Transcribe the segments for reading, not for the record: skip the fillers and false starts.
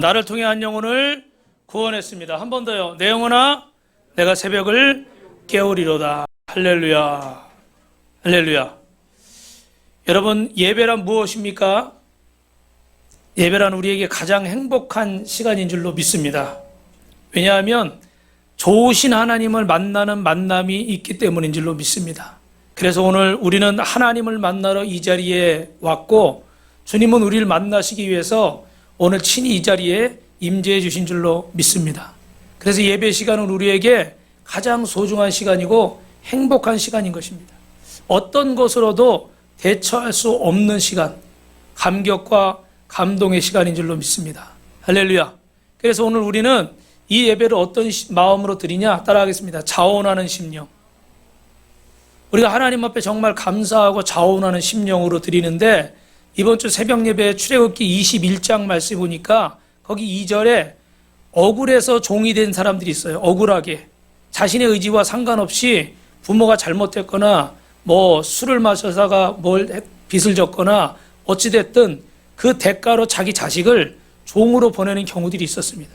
나를 통해 한 영혼을 구원했습니다. 한 번 더요. 내 영혼아, 내가 새벽을 깨우리로다. 할렐루야. 할렐루야. 여러분, 예배란 무엇입니까? 예배란 우리에게 가장 행복한 시간인 줄로 믿습니다. 왜냐하면 좋으신 하나님을 만나는 만남이 있기 때문인 줄로 믿습니다. 그래서 오늘 우리는 하나님을 만나러 이 자리에 왔고, 주님은 우리를 만나시기 위해서 오늘 친히 이 자리에 임재해 주신 줄로 믿습니다. 그래서 예배 시간은 우리에게 가장 소중한 시간이고 행복한 시간인 것입니다. 어떤 것으로도 대처할 수 없는 시간, 감격과 감동의 시간인 줄로 믿습니다. 할렐루야. 그래서 오늘 우리는 이 예배를 어떤 마음으로 드리냐? 따라하겠습니다. 자원하는 심령. 우리가 하나님 앞에 정말 감사하고 자원하는 심령으로 드리는데, 이번 주 새벽 예배 출애굽기 21장 말씀 보니까 거기 2절에 억울해서 종이 된 사람들이 있어요. 억울하게. 자신의 의지와 상관없이 부모가 잘못했거나 술을 마셔다가 빚을 졌거나 어찌됐든 그 대가로 자기 자식을 종으로 보내는 경우들이 있었습니다.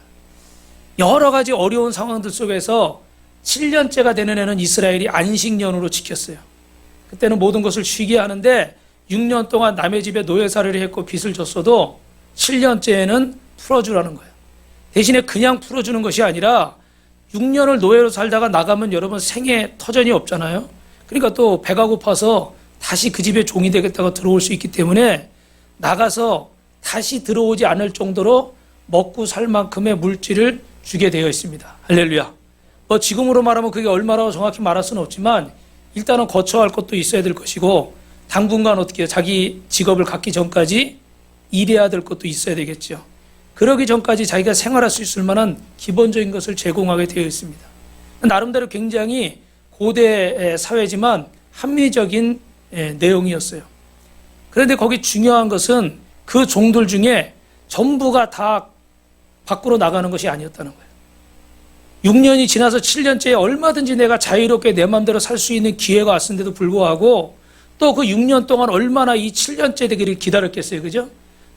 여러 가지 어려운 상황들 속에서 7년째가 되는 해는 이스라엘이 안식년으로 지켰어요. 그때는 모든 것을 쉬게 하는데 6년 동안 남의 집에 노예살이를 했고 빚을 졌어도 7년째에는 풀어주라는 거예요. 대신에 그냥 풀어주는 것이 아니라 6년을 노예로 살다가 나가면 여러분 생애 터전이 없잖아요. 그러니까 또 배가 고파서 다시 그 집에 종이 되겠다고 들어올 수 있기 때문에 나가서 다시 들어오지 않을 정도로 먹고 살 만큼의 물질을 주게 되어 있습니다. 할렐루야. 지금으로 말하면 그게 얼마라고 정확히 말할 수는 없지만 일단은 거처할 것도 있어야 될 것이고, 당분간 어떻게 자기 직업을 갖기 전까지 일해야 될 것도 있어야 되겠죠. 그러기 전까지 자기가 생활할 수 있을 만한 기본적인 것을 제공하게 되어 있습니다. 나름대로 굉장히 고대 사회지만 합리적인 내용이었어요. 그런데 거기 중요한 것은 그 종들 중에 전부가 다 밖으로 나가는 것이 아니었다는 거예요. 6년이 지나서 7년째에 얼마든지 내가 자유롭게 내 마음대로 살 수 있는 기회가 왔는데도 불구하고 또 그 6년 동안 얼마나 이 7년째 되기를 기다렸겠어요. 그죠?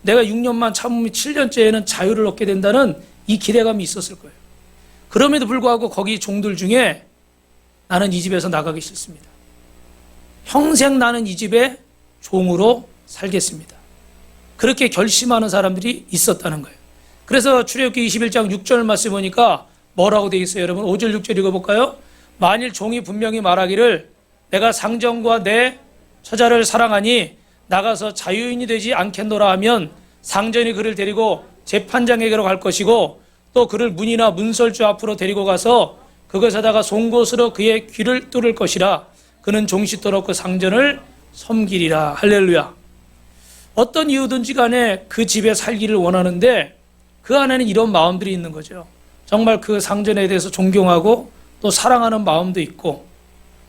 내가 6년만 참으면 7년째에는 자유를 얻게 된다는 이 기대감이 있었을 거예요. 그럼에도 불구하고 거기 종들 중에 나는 이 집에서 나가기 싫습니다. 평생 나는 이 집에 종으로 살겠습니다. 그렇게 결심하는 사람들이 있었다는 거예요. 그래서 출애굽기 21장 6절 말씀 보니까 뭐라고 되어 있어요? 여러분 5절 6절 읽어볼까요? 만일 종이 분명히 말하기를 내가 상전과 내 처자를 사랑하니 나가서 자유인이 되지 않겠노라 하면 상전이 그를 데리고 재판장에게로 갈 것이고 또 그를 문이나 문설주 앞으로 데리고 가서 그것에다가 송곳으로 그의 귀를 뚫을 것이라. 그는 종짓도록 그 상전을 섬기리라. 할렐루야. 어떤 이유든지 간에 그 집에 살기를 원하는데 그 안에는 이런 마음들이 있는 거죠. 정말 그 상전에 대해서 존경하고 또 사랑하는 마음도 있고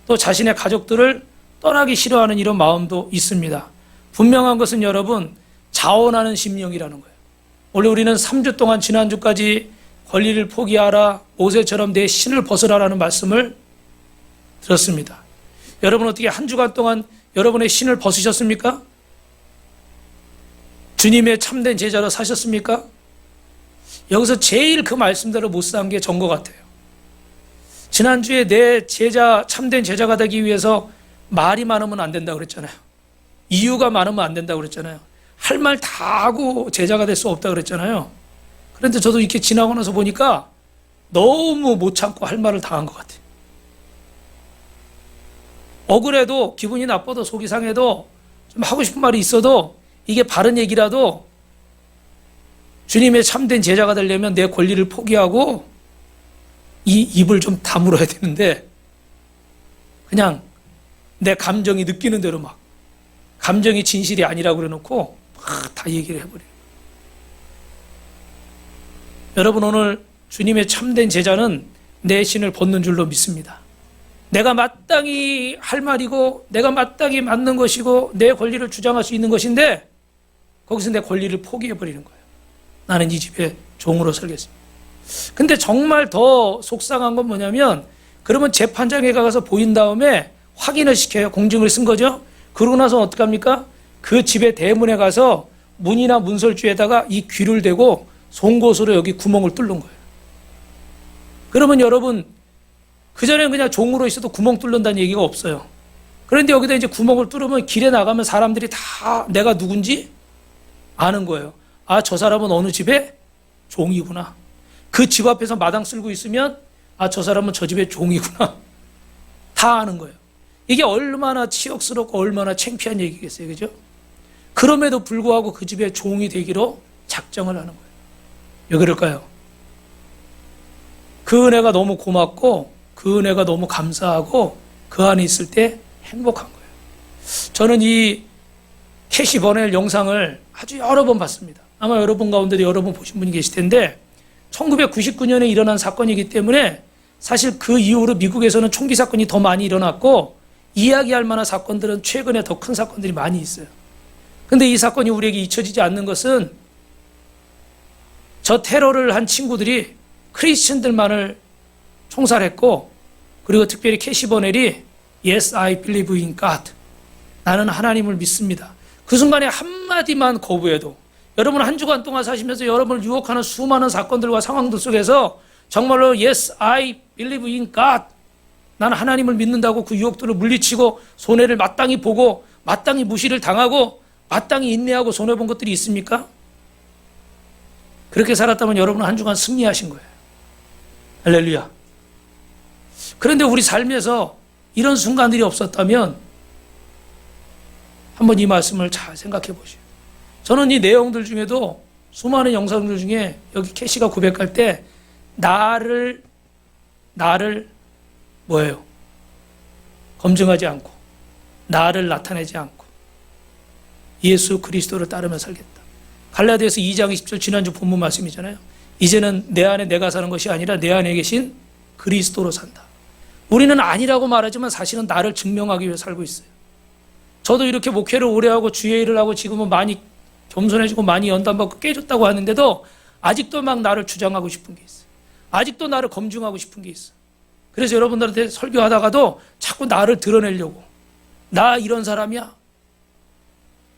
또 자신의 가족들을 떠나기 싫어하는 이런 마음도 있습니다. 분명한 것은 여러분 자원하는 심령이라는 거예요. 원래 우리는 3주 동안 지난주까지 권리를 포기하라, 모세처럼 내 신을 벗으라라는 말씀을 들었습니다. 여러분 어떻게 한 주간 동안 여러분의 신을 벗으셨습니까? 주님의 참된 제자로 사셨습니까? 여기서 제일 그 말씀대로 못 산 게 전 것 같아요. 지난주에 내 제자, 참된 제자가 되기 위해서 말이 많으면 안 된다고 그랬잖아요. 이유가 많으면 안 된다고 그랬잖아요. 할 말 다 하고 제자가 될 수 없다고 그랬잖아요. 그런데 저도 이렇게 지나고 나서 보니까 너무 못 참고 할 말을 다 한 것 같아요. 억울해도 기분이 나빠도 속이 상해도 좀 하고 싶은 말이 있어도 이게 바른 얘기라도 주님의 참된 제자가 되려면 내 권리를 포기하고 이 입을 좀 다물어야 되는데 그냥 내 감정이 느끼는 대로 막 감정이 진실이 아니라고 그래놓고 막 다 얘기를 해버려요. 여러분 오늘 주님의 참된 제자는 내 신을 벗는 줄로 믿습니다. 내가 마땅히 할 말이고 내가 마땅히 맞는 것이고 내 권리를 주장할 수 있는 것인데 거기서 내 권리를 포기해버리는 거예요. 나는 이 집에 종으로 살겠습니다. 근데 정말 더 속상한 건 뭐냐면 그러면 재판장에 가서 보인 다음에 확인을 시켜요. 공증을 쓴 거죠. 그러고 나서 어떡합니까? 그 집의 대문에 가서 문이나 문설주에다가 이 귀를 대고 송곳으로 여기 구멍을 뚫는 거예요. 그러면 여러분, 그전에는 그냥 종으로 있어도 구멍 뚫는다는 얘기가 없어요. 그런데 여기다 이제 구멍을 뚫으면 길에 나가면 사람들이 다 내가 누군지 아는 거예요. 아, 저 사람은 어느 집의 종이구나. 그 집 앞에서 마당 쓸고 있으면 아, 저 사람은 저 집의 종이구나. 다 아는 거예요. 이게 얼마나 치욕스럽고 얼마나 창피한 얘기겠어요. 그죠? 그럼에도 불구하고 그 집의 종이 되기로 작정을 하는 거예요. 왜 그럴까요? 그 은혜가 너무 고맙고 그 은혜가 너무 감사하고 그 안에 있을 때 행복한 거예요. 저는 이 캐시 버넬 영상을 아주 여러 번 봤습니다. 아마 여러분 가운데도 여러 번 보신 분이 계실 텐데 1999년에 일어난 사건이기 때문에 사실 그 이후로 미국에서는 총기 사건이 더 많이 일어났고 이야기할 만한 사건들은 최근에 더 큰 사건들이 많이 있어요. 근데 이 사건이 우리에게 잊혀지지 않는 것은 저 테러를 한 친구들이 크리스천들만을 총살했고 그리고 특별히 캐시 버넬이 Yes, I believe in God. 나는 하나님을 믿습니다. 그 순간에 한마디만 거부해도 여러분 한 주간 동안 사시면서 여러분을 유혹하는 수많은 사건들과 상황들 속에서 정말로 Yes, I believe in God. 나는 하나님을 믿는다고 그 유혹들을 물리치고 손해를 마땅히 보고 마땅히 무시를 당하고 마땅히 인내하고 손해본 것들이 있습니까? 그렇게 살았다면 여러분은 한 주간 승리하신 거예요. 할렐루야. 그런데 우리 삶에서 이런 순간들이 없었다면 한번 이 말씀을 잘 생각해 보시오. 저는 이 내용들 중에도 수많은 영상들 중에 여기 캐시가 고백할 때 나를 뭐예요? 검증하지 않고 나를 나타내지 않고 예수 그리스도를 따르며 살겠다. 갈라디아서 2장 20절 지난주 본문 말씀이잖아요. 이제는 내 안에 내가 사는 것이 아니라 내 안에 계신 그리스도로 산다. 우리는 아니라고 말하지만 사실은 나를 증명하기 위해 살고 있어요. 저도 이렇게 목회를 오래 하고 주의 일을 하고 지금은 많이 겸손해지고 많이 연단받고 깨졌다고 하는데도 아직도 막 나를 주장하고 싶은 게 있어요. 아직도 나를 검증하고 싶은 게 있어요. 그래서 여러분들한테 설교하다가도 자꾸 나를 드러내려고. 나 이런 사람이야.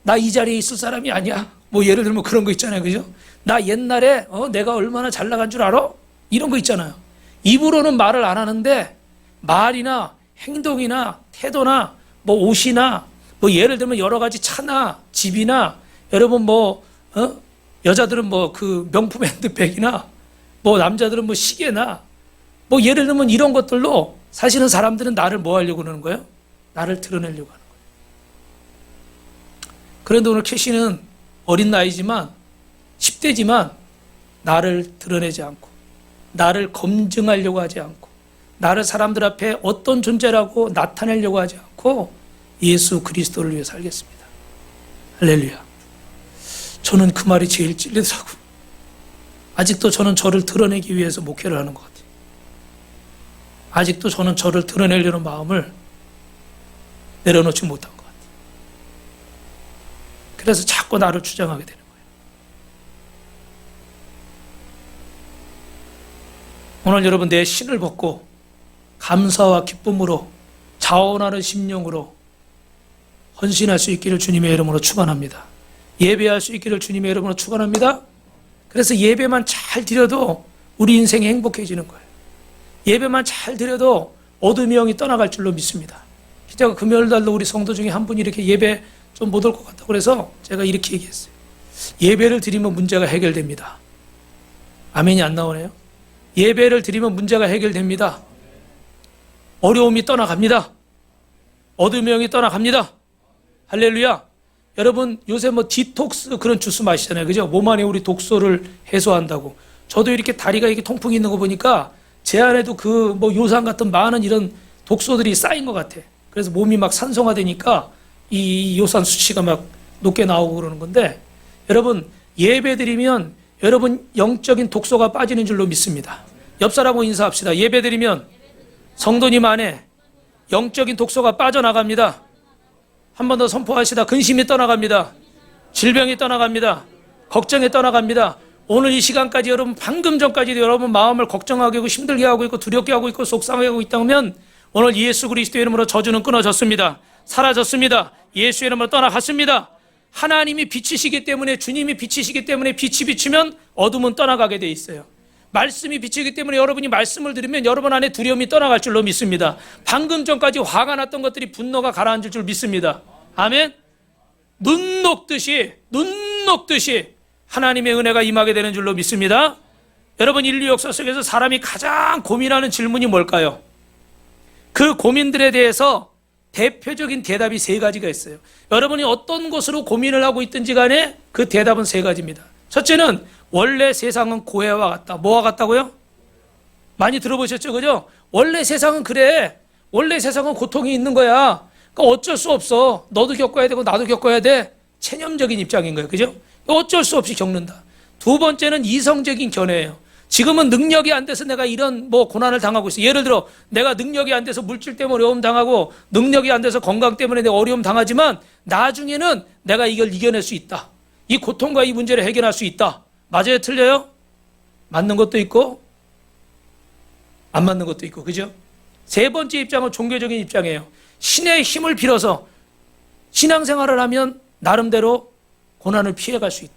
나 이 자리에 있을 사람이 아니야. 뭐 예를 들면 그런 거 있잖아요. 그죠? 나 옛날에 내가 얼마나 잘 나간 줄 알아? 이런 거 있잖아요. 입으로는 말을 안 하는데 말이나 행동이나 태도나 뭐 옷이나 뭐 예를 들면 여러 가지 차나 집이나 여러분 여자들은 뭐 그 명품 핸드백이나 뭐 남자들은 뭐 시계나 뭐 예를 들면 이런 것들로 사실은 사람들은 나를 뭐 하려고 그러는 거예요? 나를 드러내려고 하는 거예요. 그런데 오늘 캐시는 어린 나이지만 10대지만 나를 드러내지 않고 나를 검증하려고 하지 않고 나를 사람들 앞에 어떤 존재라고 나타내려고 하지 않고 예수 그리스도를 위해 살겠습니다. 할렐루야. 저는 그 말이 제일 찔리더라고요. 아직도 저는 저를 드러내기 위해서 목회를 하는 것 같아요. 아직도 저는 저를 드러내려는 마음을 내려놓지 못한 것 같아요. 그래서 자꾸 나를 주장하게 되는 거예요. 오늘 여러분 내 신을 벗고 감사와 기쁨으로 자원하는 심령으로 헌신할 수 있기를 주님의 이름으로 축원합니다. 예배할 수 있기를 주님의 이름으로 축원합니다. 그래서 예배만 잘 드려도 우리 인생이 행복해지는 거예요. 예배만 잘 드려도 어둠의 영이 떠나갈 줄로 믿습니다. 제가 금요일날도 우리 성도 중에 한 분이 이렇게 예배 좀 못 올 것 같다고 그래서 제가 이렇게 얘기했어요. 예배를 드리면 문제가 해결됩니다. 아멘이 안 나오네요. 예배를 드리면 문제가 해결됩니다. 어려움이 떠나갑니다. 어둠의 영이 떠나갑니다. 할렐루야. 여러분 요새 뭐 디톡스 그런 주스 마시잖아요. 그죠? 몸 안에 우리 독소를 해소한다고. 저도 이렇게 다리가 이렇게 통풍이 있는 거 보니까 제 안에도 그 뭐 요산 같은 많은 이런 독소들이 쌓인 것 같아. 그래서 몸이 막 산성화되니까 이 요산 수치가 막 높게 나오고 그러는 건데 여러분 예배드리면 여러분 영적인 독소가 빠지는 줄로 믿습니다. 옆 사람하고 인사합시다. 예배드리면 성도님 안에 영적인 독소가 빠져나갑니다. 한 번 더 선포하시다. 근심이 떠나갑니다. 질병이 떠나갑니다. 걱정이 떠나갑니다. 오늘 이 시간까지 여러분 방금 전까지도 여러분 마음을 걱정하게 하고 힘들게 하고 있고 두렵게 하고 있고 속상하게 하고 있다면 오늘 예수 그리스도의 이름으로 저주는 끊어졌습니다. 사라졌습니다. 예수의 이름으로 떠나갔습니다. 하나님이 빛이시기 때문에, 주님이 빛이시기 때문에 빛이 비추면 어둠은 떠나가게 돼 있어요. 말씀이 빛이기 때문에 여러분이 말씀을 들으면 여러분 안에 두려움이 떠나갈 줄로 믿습니다. 방금 전까지 화가 났던 것들이 분노가 가라앉을 줄 믿습니다. 아멘. 눈 녹듯이 하나님의 은혜가 임하게 되는 줄로 믿습니다. 여러분, 인류 역사 속에서 사람이 가장 고민하는 질문이 뭘까요? 그 고민들에 대해서 대표적인 대답이 세 가지가 있어요. 여러분이 어떤 것으로 고민을 하고 있든지 간에 그 대답은 세 가지입니다. 첫째는 원래 세상은 고해와 같다. 뭐와 같다고요? 많이 들어보셨죠? 그죠? 원래 세상은 그래. 원래 세상은 고통이 있는 거야. 그러니까 어쩔 수 없어. 너도 겪어야 되고 나도 겪어야 돼. 체념적인 입장인 거예요. 그죠? 어쩔 수 없이 겪는다. 두 번째는 이성적인 견해예요. 지금은 능력이 안 돼서 내가 이런 고난을 당하고 있어. 예를 들어 내가 능력이 안 돼서 물질 때문에 어려움 당하고, 능력이 안 돼서 건강 때문에 내가 어려움 당하지만 나중에는 내가 이걸 이겨낼 수 있다. 이 고통과 이 문제를 해결할 수 있다. 맞아요? 틀려요? 맞는 것도 있고 안 맞는 것도 있고. 그죠? 세 번째 입장은 종교적인 입장이에요. 신의 힘을 빌어서 신앙생활을 하면 나름대로 고난을 피해갈 수 있다.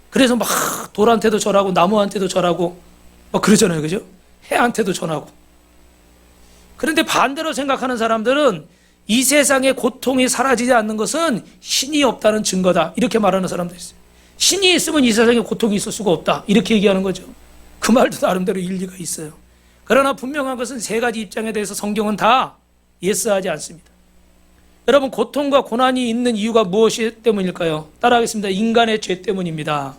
그래서 막 돌한테도 절하고 나무한테도 절하고 막 그러잖아요. 그죠? 해한테도 전하고. 그런데 반대로 생각하는 사람들은 이 세상의 고통이 사라지지 않는 것은 신이 없다는 증거다. 이렇게 말하는 사람도 있어요. 신이 있으면 이 세상에 고통이 있을 수가 없다. 이렇게 얘기하는 거죠. 그 말도 나름대로 일리가 있어요. 그러나 분명한 것은 세 가지 입장에 대해서 성경은 다 예스하지 않습니다. 여러분, 고통과 고난이 있는 이유가 무엇이 때문일까요? 따라하겠습니다. 인간의 죄 때문입니다.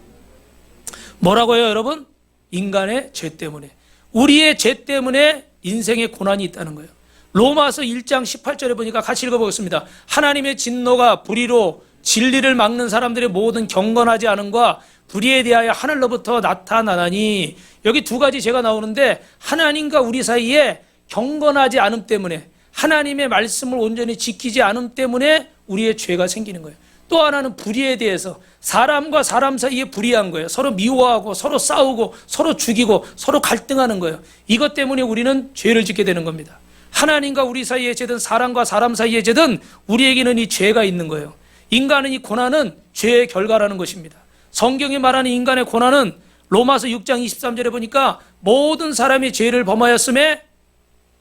뭐라고요, 여러분? 인간의 죄 때문에. 우리의 죄 때문에 인생에 고난이 있다는 거예요. 로마서 1장 18절에 보니까 같이 읽어보겠습니다. 하나님의 진노가 불의로 진리를 막는 사람들의 모든 경건하지 않음과 불의에 대하여 하늘로부터 나타나나니, 여기 두 가지 제가 나오는데, 하나님과 우리 사이에 경건하지 않음 때문에, 하나님의 말씀을 온전히 지키지 않음 때문에 우리의 죄가 생기는 거예요. 또 하나는 불의에 대해서, 사람과 사람 사이에 불의한 거예요. 서로 미워하고 서로 싸우고 서로 죽이고 서로 갈등하는 거예요. 이것 때문에 우리는 죄를 짓게 되는 겁니다. 하나님과 우리 사이의 죄든 사람과 사람 사이의 죄든 우리에게는 이 죄가 있는 거예요. 인간은 이 고난은 죄의 결과라는 것입니다. 성경이 말하는 인간의 고난은 로마서 6장 23절에 보니까 모든 사람이 죄를 범하였음에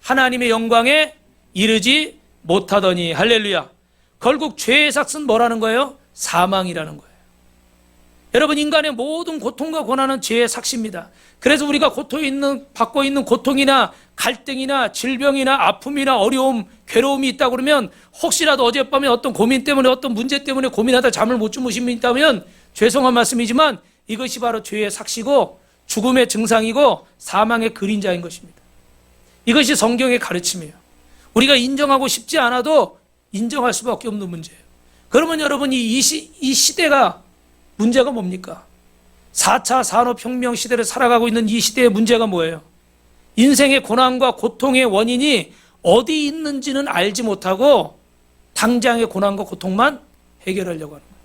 하나님의 영광에 이르지 못하더니, 할렐루야. 결국 죄의 삭은 뭐라는 거예요? 사망이라는 거예요. 여러분, 인간의 모든 고통과 고난은 죄의 삭입니다. 그래서 우리가 받고 있는 고통이나 갈등이나 질병이나 아픔이나 어려움, 괴로움이 있다 그러면, 혹시라도 어젯밤에 어떤 고민 때문에, 어떤 문제 때문에 고민하다 잠을 못 주무신 분이 있다면 죄송한 말씀이지만 이것이 바로 죄의 삭이고 죽음의 증상이고 사망의 그림자인 것입니다. 이것이 성경의 가르침이에요. 우리가 인정하고 싶지 않아도 인정할 수밖에 없는 문제예요. 그러면 여러분이 이 시대가 문제가 뭡니까? 4차 산업혁명 시대를 살아가고 있는 이 시대의 문제가 뭐예요? 인생의 고난과 고통의 원인이 어디 있는지는 알지 못하고 당장의 고난과 고통만 해결하려고 하는 거예요.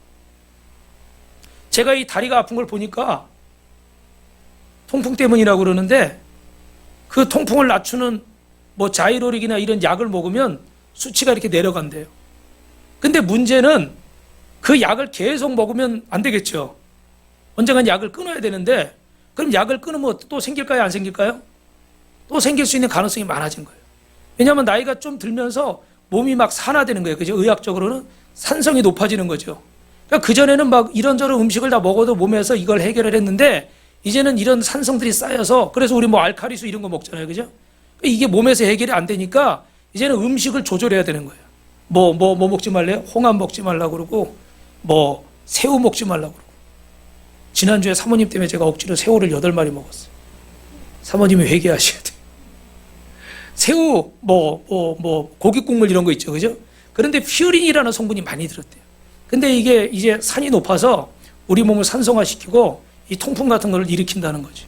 제가 이 다리가 아픈 걸 보니까 통풍 때문이라고 그러는데, 그 통풍을 낮추는 자이로릭이나 이런 약을 먹으면 수치가 이렇게 내려간대요. 근데 문제는 그 약을 계속 먹으면 안 되겠죠. 언젠간 약을 끊어야 되는데, 그럼 약을 끊으면 또 생길까요? 안 생길까요? 또 생길 수 있는 가능성이 많아진 거예요. 왜냐하면 나이가 좀 들면서 몸이 막 산화되는 거예요. 그죠? 의학적으로는 산성이 높아지는 거죠. 그러니까 그전에는 막 이런저런 음식을 다 먹어도 몸에서 이걸 해결을 했는데, 이제는 이런 산성들이 쌓여서, 그래서 우리 알칼리수 이런 거 먹잖아요. 그죠? 이게 몸에서 해결이 안 되니까 이제는 음식을 조절해야 되는 거예요. 뭐 먹지 말래요? 홍합 먹지 말라고 그러고, 새우 먹지 말라고 그러고. 지난주에 사모님 때문에 제가 억지로 새우를 8마리 먹었어요. 사모님이 회개하셔야 돼요. 새우, 고기 국물 이런 거 있죠. 그죠? 그런데 퓨린이라는 성분이 많이 들었대요. 근데 이게 이제 산이 높아서 우리 몸을 산성화시키고 이 통풍 같은 걸 일으킨다는 거죠.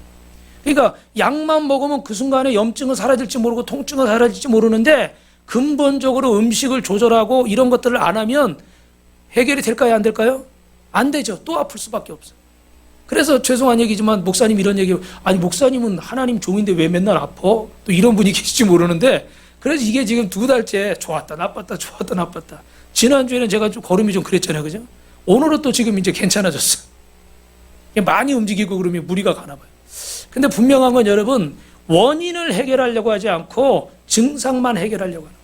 그러니까 약만 먹으면 그 순간에 염증은 사라질지 모르고 통증은 사라질지 모르는데, 근본적으로 음식을 조절하고 이런 것들을 안 하면 해결이 될까요? 안 될까요? 안 되죠. 또 아플 수밖에 없어요. 그래서 죄송한 얘기지만 목사님 이런 얘기, 아니 목사님은 하나님 종인데 왜 맨날 아파? 또 이런 분이 계실지 모르는데, 그래서 이게 지금 2달째 좋았다 나빴다 좋았다 나빴다. 지난주에는 제가 좀 걸음이 좀 그랬잖아요. 그죠? 오늘은 또 지금 이제 괜찮아졌어. 많이 움직이고 그러면 무리가 가나 봐요. 근데 분명한 건 여러분, 원인을 해결하려고 하지 않고 증상만 해결하려고 하는 거예요.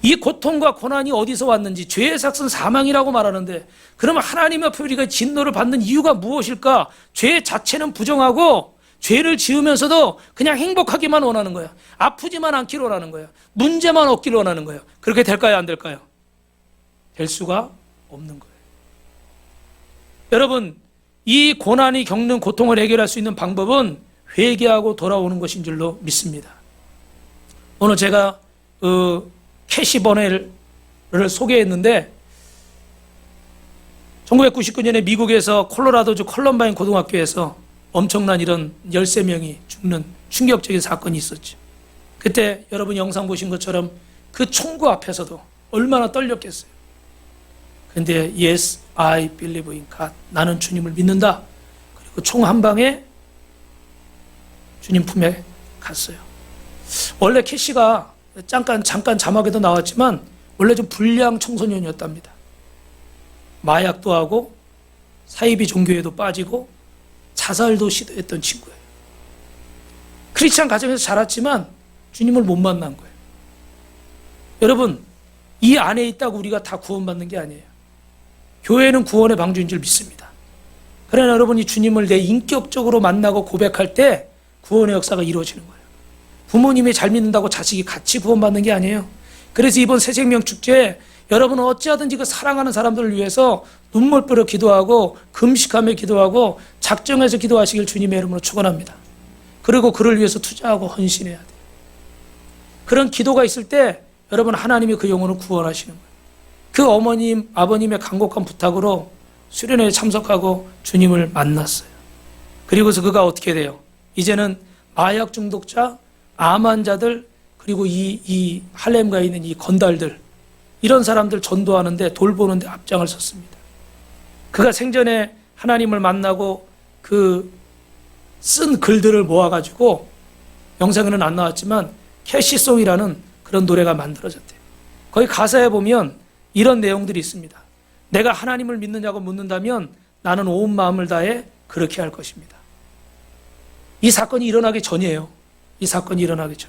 이 고통과 고난이 어디서 왔는지, 죄의 삭은 사망이라고 말하는데, 그러면 하나님 앞에 우리가 진노를 받는 이유가 무엇일까? 죄 자체는 부정하고 죄를 지으면서도 그냥 행복하기만 원하는 거야. 아프지만 않기를 원하는 거야. 문제만 없기를 원하는 거야. 그렇게 될까요? 안 될까요? 될 수가 없는 거예요. 여러분, 이 고난이 겪는 고통을 해결할 수 있는 방법은 회개하고 돌아오는 것인 줄로 믿습니다. 오늘 제가 캐시 버넬을 소개했는데 1999년에 미국에서 콜로라도주 컬럼바인 고등학교에서 엄청난 이런 13명이 죽는 충격적인 사건이 있었죠. 그때 여러분 영상 보신 것처럼 그 총구 앞에서도 얼마나 떨렸겠어요. 그런데 Yes, I believe in God. 나는 주님을 믿는다. 그리고 총 한 방에 주님 품에 갔어요. 원래 캐시가 잠깐 자막에도 나왔지만 원래 좀 불량 청소년이었답니다. 마약도 하고 사이비 종교에도 빠지고 자살도 시도했던 친구예요. 크리스찬 가정에서 자랐지만 주님을 못 만난 거예요. 여러분, 이 안에 있다고 우리가 다 구원받는 게 아니에요. 교회는 구원의 방주인 줄 믿습니다. 그러나 여러분이 주님을 내 인격적으로 만나고 고백할 때 구원의 역사가 이루어지는 거예요. 부모님이 잘 믿는다고 자식이 같이 구원받는 게 아니에요. 그래서 이번 새생명 축제에 여러분은 어찌하든지 그 사랑하는 사람들을 위해서 눈물 뿌려 기도하고 금식하며 기도하고 작정해서 기도하시길 주님의 이름으로 축원합니다. 그리고 그를 위해서 투자하고 헌신해야 돼요. 그런 기도가 있을 때 여러분 하나님이 그 영혼을 구원하시는 거예요. 그 어머님, 아버님의 간곡한 부탁으로 수련회에 참석하고 주님을 만났어요. 그리고서 그가 어떻게 돼요? 이제는 마약 중독자, 암 환자들, 그리고 이 할렘가에 있는 이 건달들, 이런 사람들 전도하는데 돌보는데 앞장을 섰습니다. 그가 생전에 하나님을 만나고 그 쓴 글들을 모아가지고 영상에는 안 나왔지만 캐시송이라는 그런 노래가 만들어졌대요. 거기 가사에 보면 이런 내용들이 있습니다. 내가 하나님을 믿느냐고 묻는다면 나는 온 마음을 다해 그렇게 할 것입니다. 이 사건이 일어나기 전이에요. 이 사건이 일어나기 전.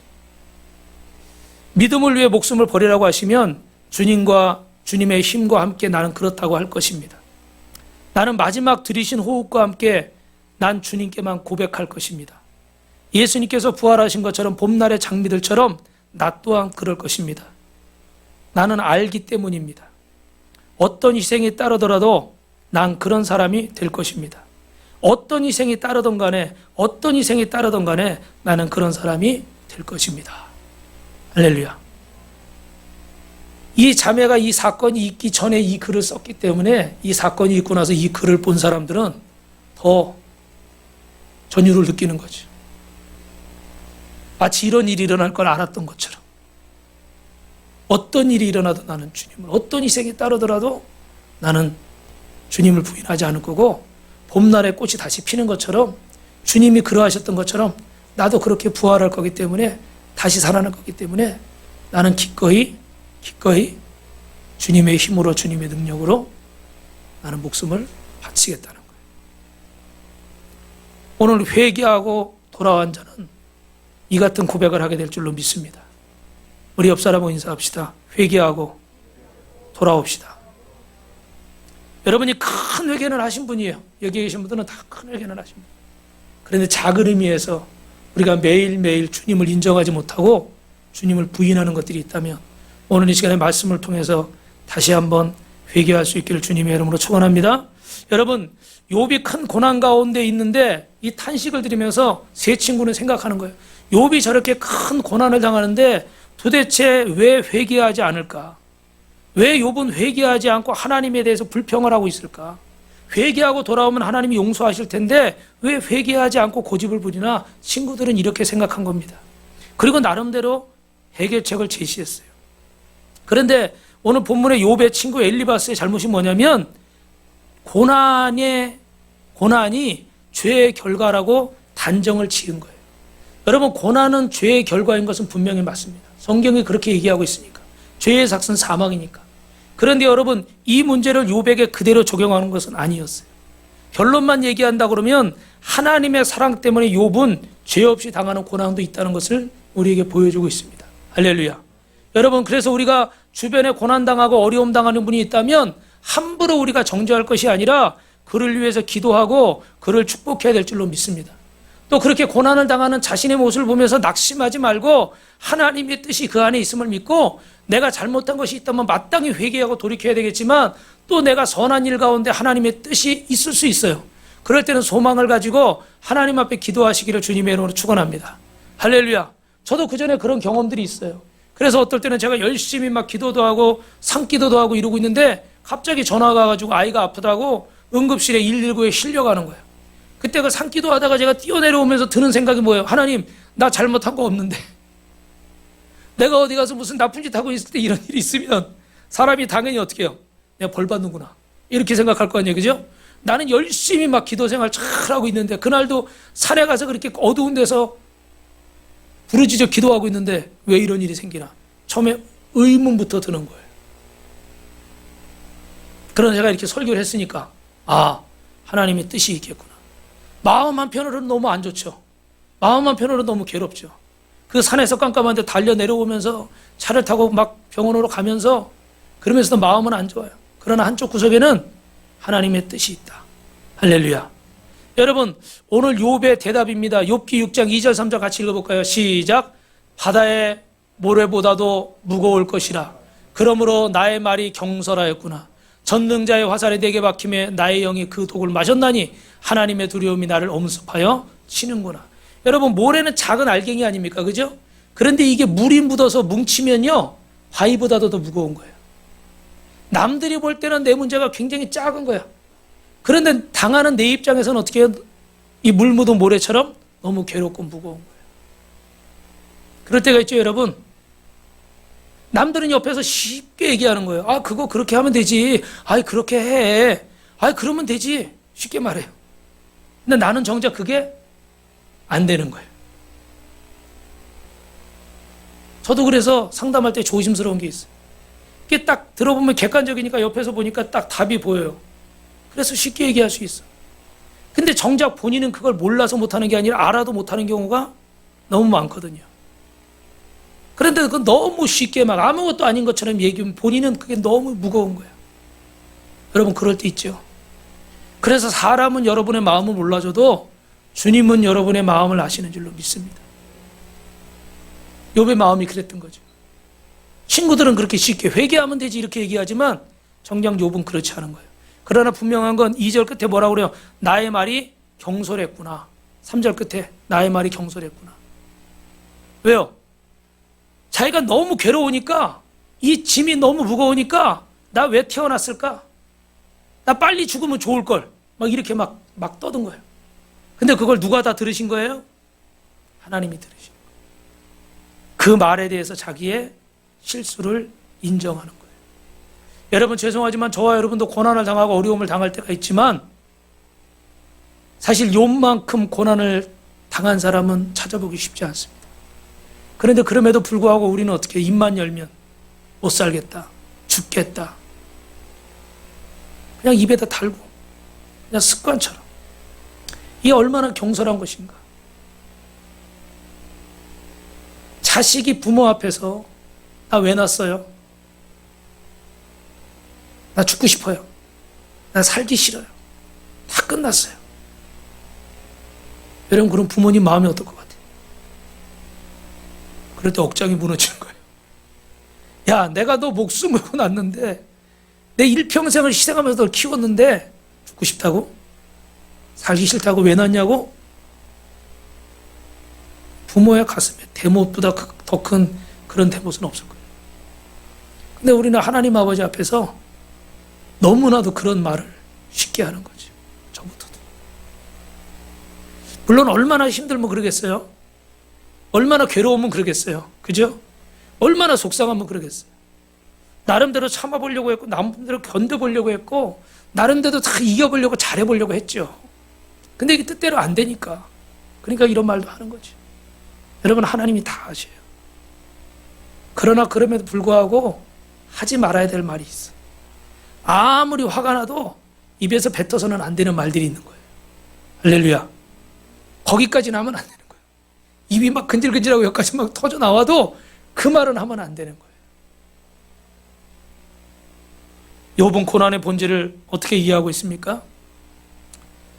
믿음을 위해 목숨을 버리라고 하시면 주님과 주님의 힘과 함께 나는 그렇다고 할 것입니다. 나는 마지막 들이신 호흡과 함께 난 주님께만 고백할 것입니다. 예수님께서 부활하신 것처럼 봄날의 장미들처럼 나 또한 그럴 것입니다. 나는 알기 때문입니다. 어떤 희생이 따르더라도 난 그런 사람이 될 것입니다. 어떤 희생이 따르던 간에 나는 그런 사람이 될 것입니다. 할렐루야. 이 자매가 이 사건이 있기 전에 이 글을 썼기 때문에 이 사건이 있고 나서 이 글을 본 사람들은 더 전율을 느끼는 거죠. 마치 이런 일이 일어날 걸 알았던 것처럼. 어떤 일이 일어나도 나는 주님을, 어떤 희생이 따르더라도 나는 주님을 부인하지 않을 거고, 봄날에 꽃이 다시 피는 것처럼 주님이 그러하셨던 것처럼 나도 그렇게 부활할 거기 때문에, 다시 살아날 거기 때문에 나는 기꺼이 주님의 힘으로, 주님의 능력으로 나는 목숨을 바치겠다는 거예요. 오늘 회개하고 돌아온 자는 이 같은 고백을 하게 될 줄로 믿습니다. 우리 옆 사람하고 인사합시다. 회개하고 돌아옵시다. 여러분이 큰 회개를 하신 분이에요. 여기 계신 분들은 다 큰 회개를 하신 분이에요. 그런데 작은 의미에서 우리가 매일매일 주님을 인정하지 못하고 주님을 부인하는 것들이 있다면 오늘 이 시간에 말씀을 통해서 다시 한번 회개할 수 있기를 주님의 이름으로 축원합니다. 여러분, 욥이 큰 고난 가운데 있는데 이 탄식을 들으면서 세 친구는 생각하는 거예요. 욥이 저렇게 큰 고난을 당하는데 도대체 왜 회개하지 않을까? 왜 욥은 회개하지 않고 하나님에 대해서 불평을 하고 있을까? 회개하고 돌아오면 하나님이 용서하실 텐데 왜 회개하지 않고 고집을 부리나? 친구들은 이렇게 생각한 겁니다. 그리고 나름대로 해결책을 제시했어요. 그런데 오늘 본문의 욥의 친구 엘리바스의 잘못이 뭐냐면 고난이 죄의 결과라고 단정을 지은 거예요. 여러분, 고난은 죄의 결과인 것은 분명히 맞습니다. 성경이 그렇게 얘기하고 있으니까. 죄의 삭은 사망이니까. 그런데 여러분, 이 문제를 욥에게 그대로 적용하는 것은 아니었어요. 결론만 얘기한다 그러면 하나님의 사랑 때문에 욥은 죄 없이 당하는 고난도 있다는 것을 우리에게 보여주고 있습니다. 할렐루야. 여러분, 그래서 우리가 주변에 고난당하고 어려움 당하는 분이 있다면 함부로 우리가 정죄할 것이 아니라 그를 위해서 기도하고 그를 축복해야 될 줄로 믿습니다. 또 그렇게 고난을 당하는 자신의 모습을 보면서 낙심하지 말고 하나님의 뜻이 그 안에 있음을 믿고 내가 잘못한 것이 있다면 마땅히 회개하고 돌이켜야 되겠지만 또 내가 선한 일 가운데 하나님의 뜻이 있을 수 있어요. 그럴 때는 소망을 가지고 하나님 앞에 기도하시기를 주님의 이름으로 축원합니다. 할렐루야. 저도 그전에 그런 경험들이 있어요. 그래서 어떨 때는 제가 열심히 막 기도도 하고 산기도도 하고 이러고 있는데 갑자기 전화가 와가지고 아이가 아프다고 응급실에 119에 실려가는 거예요. 그때 그 산기도 하다가 제가 뛰어내려오면서 드는 생각이 뭐예요? 하나님, 나 잘못한 거 없는데 내가 어디 가서 무슨 나쁜 짓 하고 있을 때 이런 일이 있으면 사람이 당연히 어떻게 해요? 내가 벌 받는구나 이렇게 생각할 거 아니에요, 그죠? 나는 열심히 막 기도 생활 잘 하고 있는데 그날도 산에 가서 그렇게 어두운 데서 부르짖어 기도하고 있는데 왜 이런 일이 생기나? 처음에 의문부터 드는 거예요. 그러나 제가 이렇게 설교를 했으니까 하나님의 뜻이 있겠구나. 마음 한편으로는 너무 안 좋죠. 마음 한편으로는 너무 괴롭죠. 그 산에서 깜깜한데 달려 내려오면서 차를 타고 막 병원으로 가면서 그러면서도 마음은 안 좋아요. 그러나 한쪽 구석에는 하나님의 뜻이 있다. 할렐루야. 여러분, 오늘 욥의 대답입니다. 욥기 6장 2절 3절 같이 읽어볼까요? 시작. 바다의 모래보다도 무거울 것이라. 그러므로 나의 말이 경솔하였구나. 전능자의 화살에 내게 박힘에 나의 영이 그 독을 마셨나니 하나님의 두려움이 나를 엄습하여 치는구나. 여러분, 모래는 작은 알갱이 아닙니까? 그죠? 그런데 이게 물이 묻어서 뭉치면요 바위보다도 더 무거운 거예요. 남들이 볼 때는 내 문제가 굉장히 작은 거야. 그런데 당하는 내 입장에서는 어떻게 해요? 이 물 묻은 모래처럼 너무 괴롭고 무거운 거예요. 그럴 때가 있죠, 여러분. 남들은 옆에서 쉽게 얘기하는 거예요. 그거 그렇게 하면 되지. 그렇게 해. 그러면 되지. 쉽게 말해요. 근데 나는 정작 그게 안 되는 거예요. 저도 그래서 상담할 때 조심스러운 게 있어요. 이게 딱 들어보면 객관적이니까 옆에서 보니까 딱 답이 보여요. 그래서 쉽게 얘기할 수 있어. 근데 정작 본인은 그걸 몰라서 못하는 게 아니라 알아도 못하는 경우가 너무 많거든요. 그런데 그건 너무 쉽게 막 아무것도 아닌 것처럼 얘기하면 본인은 그게 너무 무거운 거예요. 여러분, 그럴 때 있죠. 그래서 사람은 여러분의 마음을 몰라줘도 주님은 여러분의 마음을 아시는 줄로 믿습니다. 욥의 마음이 그랬던 거죠. 친구들은 그렇게 쉽게 회개하면 되지 이렇게 얘기하지만 정작 욥은 그렇지 않은 거예요. 그러나 분명한 건 2절 끝에 뭐라고 그래요? 나의 말이 경솔했구나. 3절 끝에 나의 말이 경솔했구나. 왜요? 자기가 너무 괴로우니까 이 짐이 너무 무거우니까 나 왜 태어났을까? 나 빨리 죽으면 좋을걸. 막 이렇게 막 떠든 거예요. 근데 그걸 누가 다 들으신 거예요? 하나님이 들으신 거예요. 그 말에 대해서 자기의 실수를 인정하는 거예요. 여러분, 죄송하지만 저와 여러분도 고난을 당하고 어려움을 당할 때가 있지만 사실 욥만큼 고난을 당한 사람은 찾아보기 쉽지 않습니다. 그런데 그럼에도 불구하고 우리는 어떻게 입만 열면 못 살겠다, 죽겠다, 그냥 입에다 달고 그냥 습관처럼. 이게 얼마나 경솔한 것인가. 자식이 부모 앞에서 나 왜 낳았어요? 나 죽고 싶어요. 나 살기 싫어요. 다 끝났어요. 여러분, 그럼 부모님 마음이 어떨 것 같아요? 그럴 때 억장이 무너지는 거예요. 야, 내가 너 목숨 걸고 낳았는데 내 일평생을 희생하면서 널 키웠는데 죽고 싶다고? 살기 싫다고 왜 낳냐고? 부모의 가슴에 대못보다 더 큰 그런 대못은 없을 거예요. 근데 우리는 하나님 아버지 앞에서 너무나도 그런 말을 쉽게 하는 거죠. 저부터도. 물론 얼마나 힘들면 그러겠어요? 얼마나 괴로우면 그러겠어요? 그죠? 얼마나 속상하면 그러겠어요? 나름대로 참아보려고 했고 나름대로 견뎌보려고 했고 나름대로 다 이겨보려고 잘해보려고 했죠. 근데 이게 뜻대로 안 되니까. 그러니까 이런 말도 하는 거죠. 여러분, 하나님이 다 아셔요. 그러나 그럼에도 불구하고 하지 말아야 될 말이 있어. 아무리 화가 나도 입에서 뱉어서는 안 되는 말들이 있는 거예요. 할렐루야. 거기까지는 하면 안 되는 거예요. 입이 막 근질근질하고 여기까지 막 터져 나와도 그 말은 하면 안 되는 거예요. 욥은 고난의 본질을 어떻게 이해하고 있습니까?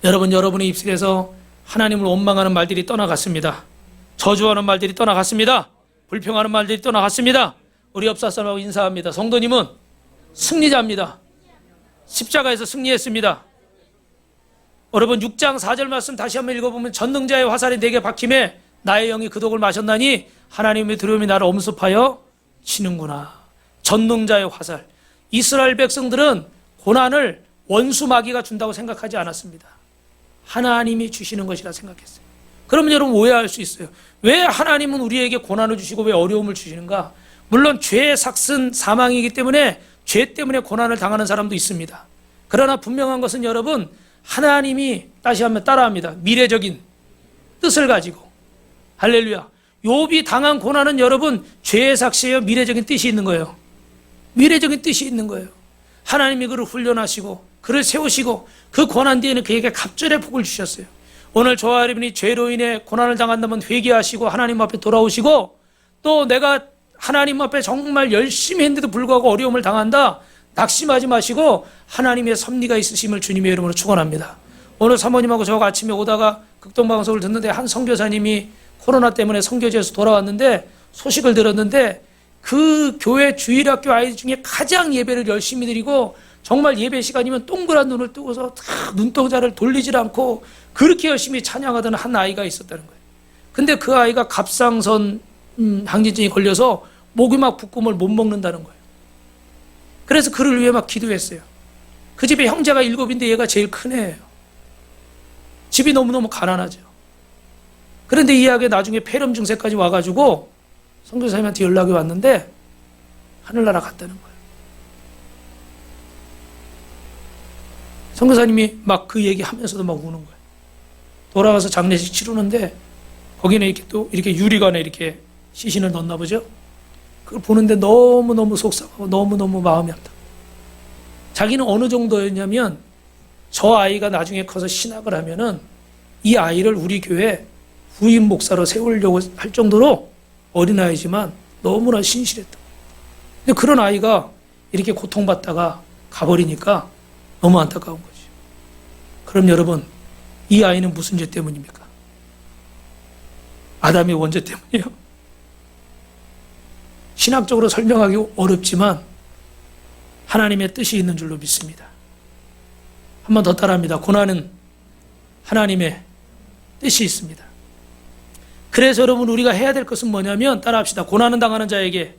여러분의 입술에서 하나님을 원망하는 말들이 떠나갔습니다. 저주하는 말들이 떠나갔습니다. 불평하는 말들이 떠나갔습니다. 우리 옆 사람하고 인사합니다. 성도님은 승리자입니다. 십자가에서 승리했습니다. 여러분 6장 4절 말씀 다시 한번 읽어보면 전능자의 화살이 내게 박힘에 나의 영이 그 독을 마셨나니 하나님의 두려움이 나를 엄습하여 치는구나. 전능자의 화살. 이스라엘 백성들은 고난을 원수 마귀가 준다고 생각하지 않았습니다. 하나님이 주시는 것이라 생각했어요. 그러면 여러분 오해할 수 있어요. 왜 하나님은 우리에게 고난을 주시고 왜 어려움을 주시는가? 물론 죄의 삭은 사망이기 때문에 죄 때문에 고난을 당하는 사람도 있습니다. 그러나 분명한 것은 여러분 하나님이 다시 한번 따라합니다. 미래적인 뜻을 가지고 할렐루야. 욥이 당한 고난은 여러분 죄의 삭시에요. 미래적인 뜻이 있는 거예요. 미래적인 뜻이 있는 거예요. 하나님이 그를 훈련하시고 그를 세우시고 그 고난 뒤에는 그에게 갑절의 복을 주셨어요. 오늘 저와 여러분이 죄로 인해 고난을 당한다면 회개하시고 하나님 앞에 돌아오시고 또 내가 하나님 앞에 정말 열심히 했는데도 불구하고 어려움을 당한다. 낙심하지 마시고 하나님의 섭리가 있으심을 주님의 이름으로 축원합니다. 오늘 사모님하고 저하고 아침에 오다가 극동방송을 듣는데 한 선교사님이 코로나 때문에 선교지에서 돌아왔는데 소식을 들었는데 그 교회 주일학교 아이들 중에 가장 예배를 열심히 드리고 정말 예배 시간이면 동그란 눈을 뜨고서 눈동자를 돌리질 않고 그렇게 열심히 찬양하던 한 아이가 있었다는 거예요. 근데 그 아이가 갑상선 항진증이 걸려서 목이 막 붓고 뭘 못 먹는다는 거예요. 그래서 그를 위해 막 기도했어요. 그 집에 형제가 7인데 얘가 제일 큰 애예요. 집이 너무너무 가난하죠. 그런데 이 아이가 나중에 폐렴 증세까지 와가지고 선교사님한테 연락이 왔는데 하늘나라 갔다는 거예요. 선교사님이 막 그 얘기하면서도 막 우는 거예요. 돌아가서 장례식 치르는데 거기는 이렇게 또 이렇게 유리관에 이렇게 시신을 넣었나 보죠. 그걸 보는데 너무너무 속상하고 너무너무 마음이 아프다. 자기는 어느 정도였냐면 저 아이가 나중에 커서 신학을 하면은 이 아이를 우리 교회 후임 목사로 세우려고 할 정도로 어린아이지만 너무나 신실했다. 근데 그런 아이가 이렇게 고통받다가 가버리니까 너무 안타까운 거죠. 그럼 여러분 이 아이는 무슨 죄 때문입니까? 아담의 원죄 때문이에요. 신학적으로 설명하기 어렵지만 하나님의 뜻이 있는 줄로 믿습니다. 한 번 더 따라합니다. 고난은 하나님의 뜻이 있습니다. 그래서 여러분 우리가 해야 될 것은 뭐냐면 따라합시다. 고난을 당하는 자에게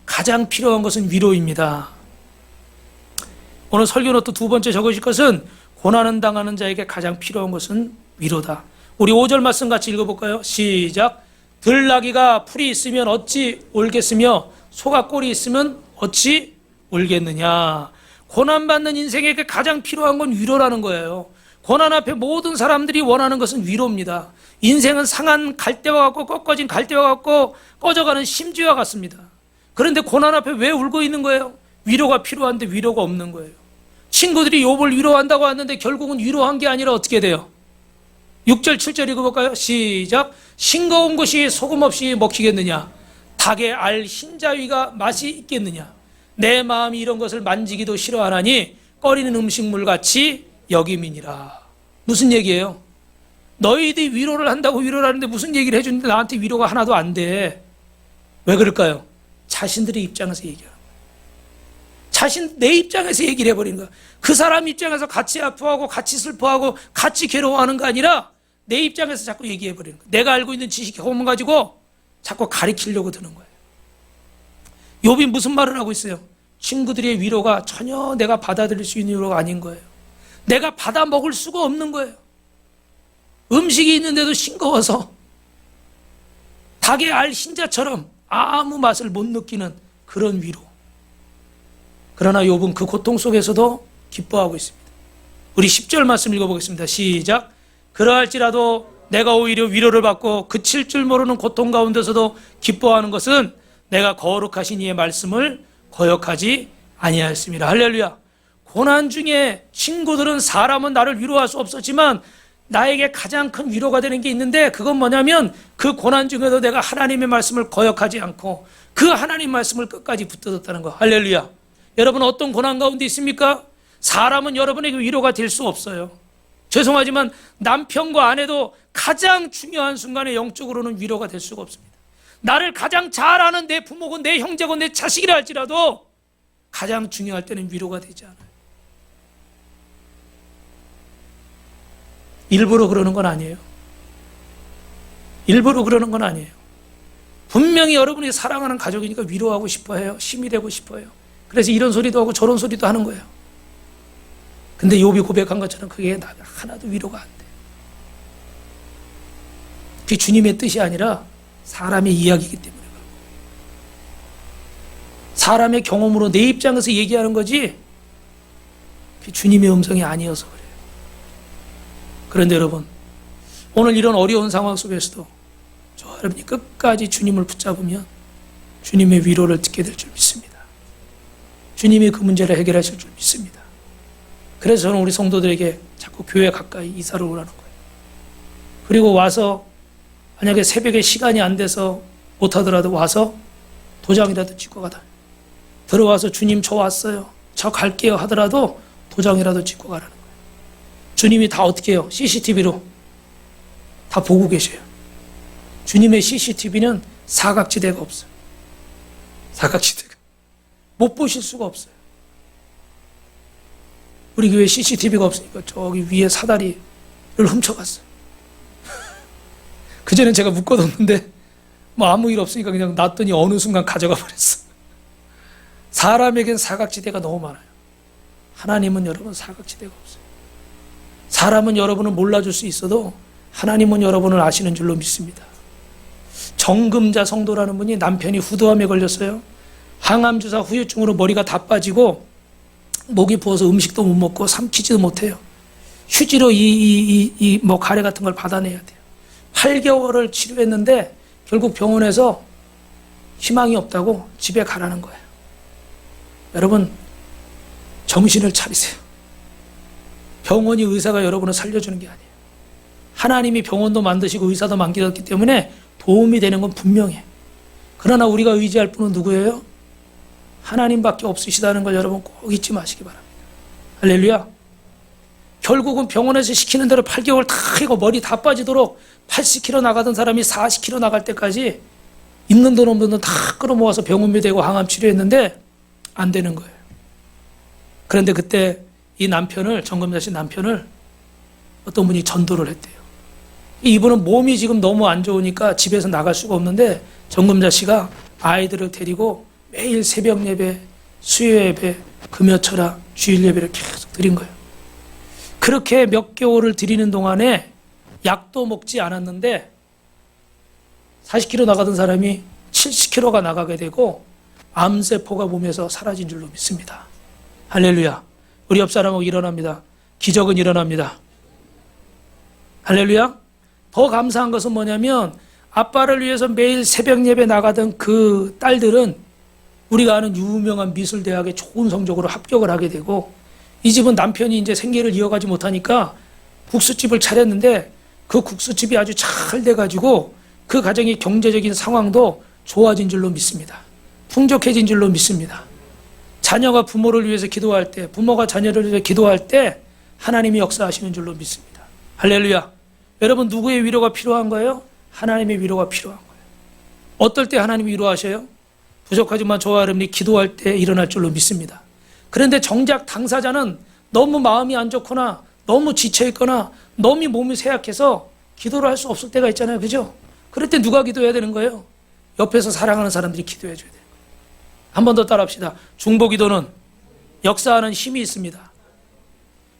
가장 필요한 것은 위로입니다. 오늘 설교 노트 두 번째 적으실 것은 고난을 당하는 자에게 가장 필요한 것은 위로다. 우리 5절 말씀 같이 읽어볼까요? 시작. 들나귀가 풀이 있으면 어찌 울겠으며 소가 꼴이 있으면 어찌 울겠느냐. 고난받는 인생에게 가장 필요한 건 위로라는 거예요. 고난 앞에 모든 사람들이 원하는 것은 위로입니다. 인생은 상한 갈대와 같고 꺾어진 갈대와 같고 꺼져가는 심지와 같습니다. 그런데 고난 앞에 왜 울고 있는 거예요? 위로가 필요한데 위로가 없는 거예요. 친구들이 욥을 위로한다고 하는데 결국은 위로한 게 아니라 어떻게 돼요? 6절 7절 읽어볼까요? 시작. 싱거운 것이 소금 없이 먹히겠느냐? 닭의 알 흰자위가 맛이 있겠느냐? 내 마음이 이런 것을 만지기도 싫어하나니 꺼리는 음식물같이 여김이니라. 무슨 얘기예요? 너희들이 위로를 한다고 위로를 하는데 무슨 얘기를 해주는데 나한테 위로가 하나도 안 돼. 왜 그럴까요? 자신들의 입장에서 얘기하는 거예요. 내 입장에서 얘기를 해버리는 거야. 그 사람 입장에서 같이 아파하고 같이 슬퍼하고 같이 괴로워하는 거 아니라 내 입장에서 자꾸 얘기해버리는 거야. 내가 알고 있는 지식 경험 가지고 자꾸 가리키려고 드는 거예요. 욥이 무슨 말을 하고 있어요? 친구들의 위로가 전혀 내가 받아들일 수 있는 위로가 아닌 거예요. 내가 받아 먹을 수가 없는 거예요. 음식이 있는데도 싱거워서 닭의 알 흰자처럼 아무 맛을 못 느끼는 그런 위로. 그러나 욥은 그 고통 속에서도 기뻐하고 있습니다. 우리 10절 말씀 읽어보겠습니다. 시작. 그러할지라도 내가 오히려 위로를 받고 그칠 줄 모르는 고통 가운데서도 기뻐하는 것은 내가 거룩하신 이의 말씀을 거역하지 아니하였습니다. 할렐루야. 고난 중에 친구들은 사람은 나를 위로할 수 없었지만 나에게 가장 큰 위로가 되는 게 있는데 그건 뭐냐면 그 고난 중에도 내가 하나님의 말씀을 거역하지 않고 그 하나님 말씀을 끝까지 붙들었다는 거. 할렐루야. 여러분 어떤 고난 가운데 있습니까? 사람은 여러분에게 위로가 될 수 없어요. 죄송하지만 남편과 아내도 가장 중요한 순간에 영적으로는 위로가 될 수가 없습니다. 나를 가장 잘 아는 내 부모고 내 형제고 내 자식이라 할지라도 가장 중요할 때는 위로가 되지 않아요. 일부러 그러는 건 아니에요. 일부러 그러는 건 아니에요. 분명히 여러분이 사랑하는 가족이니까 위로하고 싶어 해요. 힘이 되고 싶어 해요. 그래서 이런 소리도 하고 저런 소리도 하는 거예요. 근데 욥이 고백한 것처럼 그게 하나도 위로가 안 돼. 그게 주님의 뜻이 아니라 사람의 이야기이기 때문에 그런 거예요. 사람의 경험으로 내 입장에서 얘기하는 거지 그게 주님의 음성이 아니어서 그래요. 그런데 여러분 오늘 이런 어려운 상황 속에서도 저 여러분이 끝까지 주님을 붙잡으면 주님의 위로를 듣게 될 줄 믿습니다. 주님이 그 문제를 해결하실 줄 믿습니다. 그래서 저는 우리 성도들에게 자꾸 교회 가까이 이사를 오라는 거예요. 그리고 와서 만약에 새벽에 시간이 안 돼서 못하더라도 와서 도장이라도 찍고 가다. 들어와서 주님 저 왔어요. 저 갈게요 하더라도 도장이라도 찍고 가라는 거예요. 주님이 다 어떻게 해요? CCTV로 다 보고 계셔요. 주님의 CCTV는 사각지대가 없어요. 사각지대가. 못 보실 수가 없어요. 우리 교회 CCTV가 없으니까 저기 위에 사다리를 훔쳐갔어요. 그전엔 제가 묶어뒀는데 뭐 아무 일 없으니까 그냥 놨더니 어느 순간 가져가 버렸어. 사람에겐 사각지대가 너무 많아요. 하나님은 여러분 사각지대가 없어요. 사람은 여러분을 몰라줄 수 있어도 하나님은 여러분을 아시는 줄로 믿습니다. 정금자 성도라는 분이 남편이 후두암에 걸렸어요. 항암주사 후유증으로 머리가 다 빠지고 목이 부어서 음식도 못 먹고 삼키지도 못해요. 휴지로 뭐 가래 같은 걸 받아내야 돼요. 8개월을 치료했는데 결국 병원에서 희망이 없다고 집에 가라는 거예요. 여러분 정신을 차리세요. 병원이 의사가 여러분을 살려주는 게 아니에요. 하나님이 병원도 만드시고 의사도 만들었기 때문에 도움이 되는 건 분명해. 그러나 우리가 의지할 분은 누구예요? 하나님밖에 없으시다는 걸 여러분 꼭 잊지 마시기 바랍니다. 할렐루야. 결국은 병원에서 시키는 대로 8개월 다 하고 머리 다 빠지도록 80kg 나가던 사람이 40kg 나갈 때까지 있는 돈 없는 돈 다 끌어모아서 병원비 대고 항암 치료했는데 안 되는 거예요. 그런데 그때 이 남편을, 정금자 씨 남편을 어떤 분이 전도를 했대요. 이분은 몸이 지금 너무 안 좋으니까 집에서 나갈 수가 없는데 정금자 씨가 아이들을 데리고 매일 새벽 예배, 수요 예배, 금요철학, 주일 예배를 계속 드린 거예요. 그렇게 몇 개월을 드리는 동안에 약도 먹지 않았는데 40kg 나가던 사람이 70kg가 나가게 되고 암세포가 몸에서 사라진 줄로 믿습니다. 할렐루야. 우리 옆 사람하고 일어납니다. 기적은 일어납니다. 할렐루야. 더 감사한 것은 뭐냐면 아빠를 위해서 매일 새벽 예배 나가던 그 딸들은 우리가 아는 유명한 미술대학에 좋은 성적으로 합격을 하게 되고 이 집은 남편이 이제 생계를 이어가지 못하니까 국수집을 차렸는데 그 국수집이 아주 잘 돼가지고 그 가정의 경제적인 상황도 좋아진 줄로 믿습니다. 풍족해진 줄로 믿습니다. 자녀가 부모를 위해서 기도할 때, 부모가 자녀를 위해서 기도할 때 하나님이 역사하시는 줄로 믿습니다. 할렐루야. 여러분 누구의 위로가 필요한 거예요? 하나님의 위로가 필요한 거예요. 어떨 때 하나님이 위로하셔요? 부족하지만 저와 여러분이 기도할 때 일어날 줄로 믿습니다. 그런데 정작 당사자는 너무 마음이 안 좋거나 너무 지쳐있거나 너무 몸이 쇠약해서 기도를 할 수 없을 때가 있잖아요. 그죠? 그럴 때 누가 기도해야 되는 거예요? 옆에서 사랑하는 사람들이 기도해 줘야 돼요. 한 번 더 따라합시다. 중보기도는 역사하는 힘이 있습니다.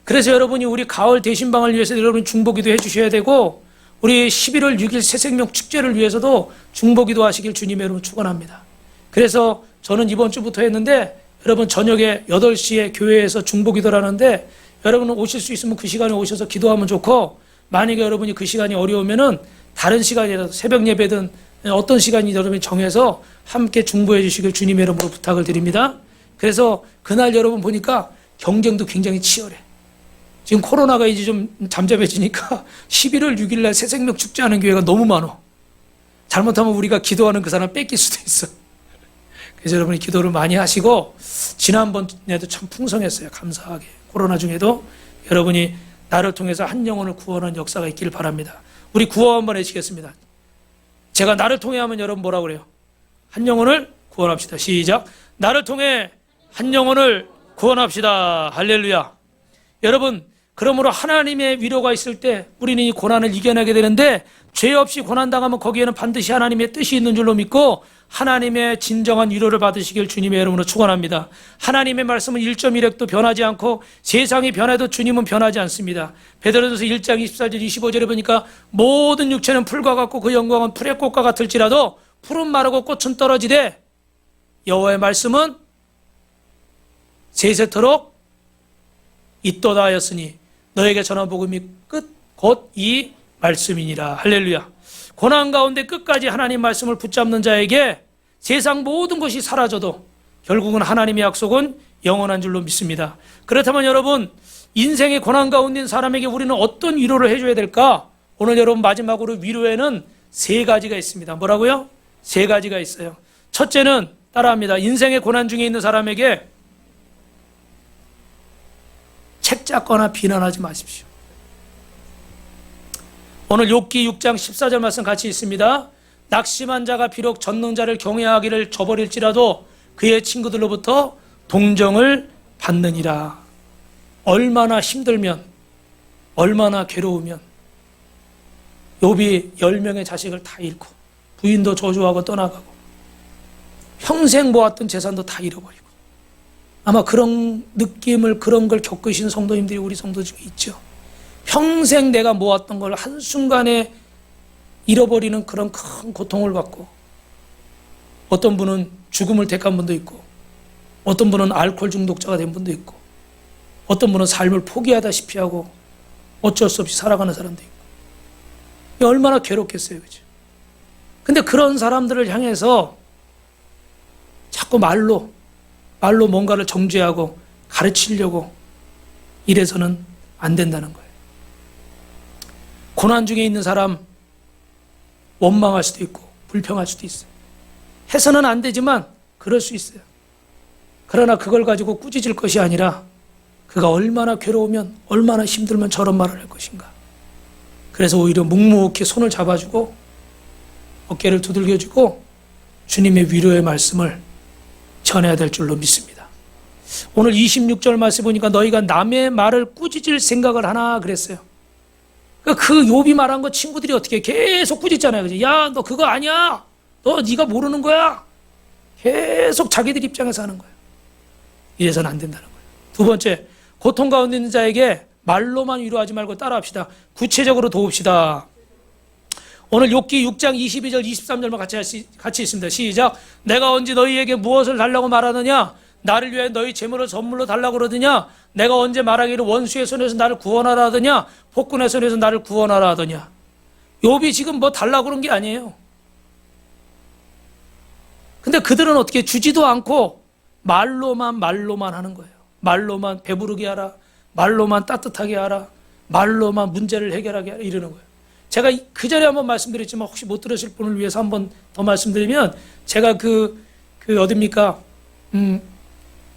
그래서 여러분이 우리 가을 대신방을 위해서 여러분 중보기도 해주셔야 되고 우리 11월 6일 새생명 축제를 위해서도 중보기도 하시길 주님의 이름으로 축원합니다. 그래서 저는 이번 주부터 했는데 여러분 저녁에 8시에 교회에서 중보기도를 하는데 여러분은 오실 수 있으면 그 시간에 오셔서 기도하면 좋고 만약에 여러분이 그 시간이 어려우면은 다른 시간이라도 새벽 예배든 어떤 시간이 여러분이 정해서 함께 중보해 주시길 주님의 이름으로 부탁을 드립니다. 그래서 그날 여러분 보니까 경쟁도 굉장히 치열해. 지금 코로나가 이제 좀 잠잠해지니까 11월 6일 날 새생명 축제하는 교회가 너무 많아. 잘못하면 우리가 기도하는 그 사람 뺏길 수도 있어. 그래서 여러분이 기도를 많이 하시고, 지난번에도 참 풍성했어요. 감사하게. 코로나 중에도 여러분이 나를 통해서 한 영혼을 구원하는 역사가 있기를 바랍니다. 우리 구호 한번 해주시겠습니다. 제가 나를 통해 하면 여러분 뭐라고 그래요? 한 영혼을 구원합시다. 시작. 나를 통해 한 영혼을 구원합시다. 할렐루야. 여러분, 그러므로 하나님의 위로가 있을 때 우리는 이 고난을 이겨내게 되는데, 죄 없이 고난당하면 거기에는 반드시 하나님의 뜻이 있는 줄로 믿고 하나님의 진정한 위로를 받으시길 주님의 이름으로 축원합니다. 하나님의 말씀은 1.1획도 변하지 않고 세상이 변해도 주님은 변하지 않습니다. 베드로전서 1장 24절 25절에 보니까 모든 육체는 풀과 같고 그 영광은 풀의 꽃과 같을지라도 풀은 마르고 꽃은 떨어지되 여호와의 말씀은 세세토록 있도다 하였으니 너에게 전한 복음이 끝 곧 이 말씀이니라. 할렐루야. 고난 가운데 끝까지 하나님 말씀을 붙잡는 자에게 세상 모든 것이 사라져도 결국은 하나님의 약속은 영원한 줄로 믿습니다. 그렇다면 여러분, 인생의 고난 가운데 있는 사람에게 우리는 어떤 위로를 해줘야 될까? 오늘 여러분 마지막으로 위로에는 세 가지가 있습니다. 뭐라고요? 세 가지가 있어요. 첫째는 따라합니다. 인생의 고난 중에 있는 사람에게 책 잡거나 비난하지 마십시오. 오늘 욥기 6장 14절 말씀 같이 있습니다. 낙심한 자가 비록 전능자를 경외하기를 저버릴지라도 그의 친구들로부터 동정을 받느니라. 얼마나 힘들면, 얼마나 괴로우면 욥이 10명의 자식을 다 잃고 부인도 저주하고 떠나가고 평생 모았던 재산도 다 잃어버리고, 아마 그런 느낌을, 그런 걸 겪으신 성도님들이 우리 성도 중에 있죠. 평생 내가 모았던 걸 한순간에 잃어버리는 그런 큰 고통을 받고, 어떤 분은 죽음을 택한 분도 있고, 어떤 분은 알코올 중독자가 된 분도 있고, 어떤 분은 삶을 포기하다시피 하고 어쩔 수 없이 살아가는 사람도 있고, 얼마나 괴롭겠어요, 그죠? 근데 그런 사람들을 향해서 자꾸 말로 뭔가를 정죄하고 가르치려고 이래서는 안 된다는 거예요. 고난 중에 있는 사람 원망할 수도 있고 불평할 수도 있어요. 해서는 안 되지만 그럴 수 있어요. 그러나 그걸 가지고 꾸짖을 것이 아니라 그가 얼마나 괴로우면, 얼마나 힘들면 저런 말을 할 것인가. 그래서 오히려 묵묵히 손을 잡아주고 어깨를 두들겨주고 주님의 위로의 말씀을 전해야 될 줄로 믿습니다. 오늘 26절 말씀 보니까 너희가 남의 말을 꾸짖을 생각을 하나 그랬어요. 그 욥이 말한 거 친구들이 어떻게 계속 꾸짖잖아요. 그죠? 야, 너 그거 아니야. 네가 모르는 거야. 계속 자기들 입장에서 하는 거예요. 이래서는 안 된다는 거예요. 두 번째, 고통 가운데 있는 자에게 말로만 위로하지 말고 따라합시다. 구체적으로 도웁시다. 오늘 욥기 6장 22절 23절만 같이 있습니다. 시작. 내가 언제 너희에게 무엇을 달라고 말하느냐? 나를 위해 너희 재물을 선물로 달라고 그러더냐? 내가 언제 말하기를 원수의 손에서 나를 구원하라 하더냐? 폭군의 손에서 나를 구원하라 하더냐? 욥이 지금 뭐 달라고 그런 게 아니에요. 근데 그들은 어떻게 주지도 않고 말로만 하는 거예요. 말로만 배부르게 하라. 말로만 따뜻하게 하라. 말로만 문제를 해결하게 하라. 이러는 거예요. 제가 그 전에 한번 말씀드렸지만 혹시 못 들으실 분을 위해서 한번 더 말씀드리면, 제가 어딥니까?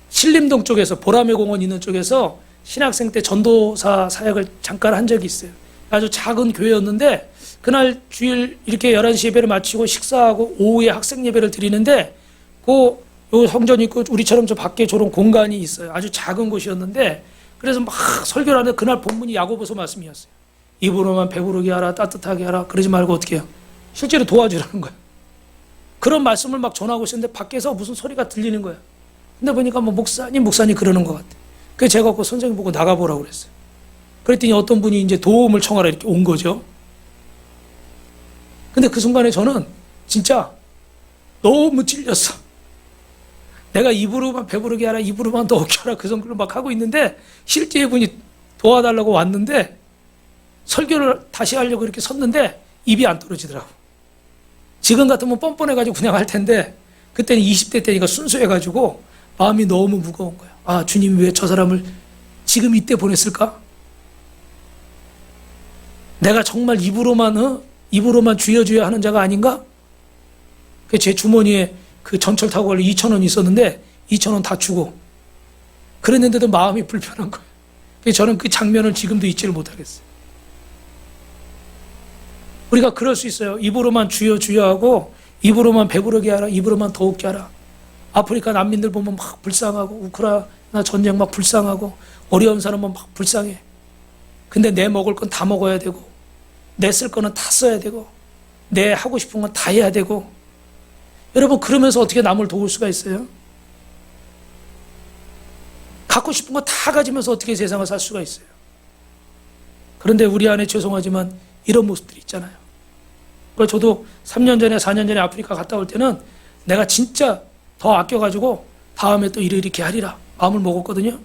신림동 쪽에서, 보라매 공원 있는 쪽에서 신학생 때 전도사 사역을 잠깐 한 적이 있어요. 아주 작은 교회였는데 그날 주일 이렇게 11시 예배를 마치고 식사하고 오후에 학생 예배를 드리는데 요 성전이 있고 우리처럼 저 밖에 저런 공간이 있어요. 아주 작은 곳이었는데, 그래서 막 설교를 하는데 그날 본문이 야고보서 말씀이었어요. 입으로만 배부르게 하라, 따뜻하게 하라. 그러지 말고 어떻게 해요? 실제로 도와주라는 거예요. 그런 말씀을 막 전하고 있었는데 밖에서 무슨 소리가 들리는 거예요. 근데 보니까 뭐 목사님 그러는 것 같아. 그래서 제가 그 선생님 보고 나가보라고 그랬어요. 그랬더니 어떤 분이 이제 도움을 청하라 이렇게 온 거죠. 근데 그 순간에 저는 진짜 너무 찔렸어. 내가 입으로만 배부르게 하라, 입으로만 더 어깨 하라, 그 정도로 막 하고 있는데 실제 분이 도와달라고 왔는데 설교를 다시 하려고 이렇게 섰는데 입이 안 떨어지더라고. 지금 같으면 뻔뻔해가지고 그냥 할 텐데 그때는 20대 때니까 순수해가지고 마음이 너무 무거운 거야. 아, 주님이 왜 저 사람을 지금 이때 보냈을까? 내가 정말 입으로만 주여 주여 하는 자가 아닌가? 제 주머니에 그 전철 타고 갈 2,000원 있었는데 2,000원 다 주고 그랬는데도 마음이 불편한 거예요. 그래서 저는 그 장면을 지금도 잊지를 못하겠어요. 우리가 그럴 수 있어요. 입으로만 주여 주여 하고 입으로만 배부르게 하라, 입으로만 더욱게 하라. 아프리카 난민들 보면 막 불쌍하고 우크라이나 전쟁 막 불쌍하고 어려운 사람은 막 불쌍해. 근데 내 먹을 건 다 먹어야 되고 내 쓸 거는 다 써야 되고 내 하고 싶은 건 다 해야 되고 여러분 그러면서 어떻게 남을 도울 수가 있어요? 갖고 싶은 거 다 가지면서 어떻게 세상을 살 수가 있어요? 그런데 우리 안에 죄송하지만 이런 모습들이 있잖아요. 그래서 저도 3년 전에 4년 전에 아프리카 갔다 올 때는 내가 진짜 더 아껴가지고 다음에 또 이렇게 하리라 마음을 먹었거든요.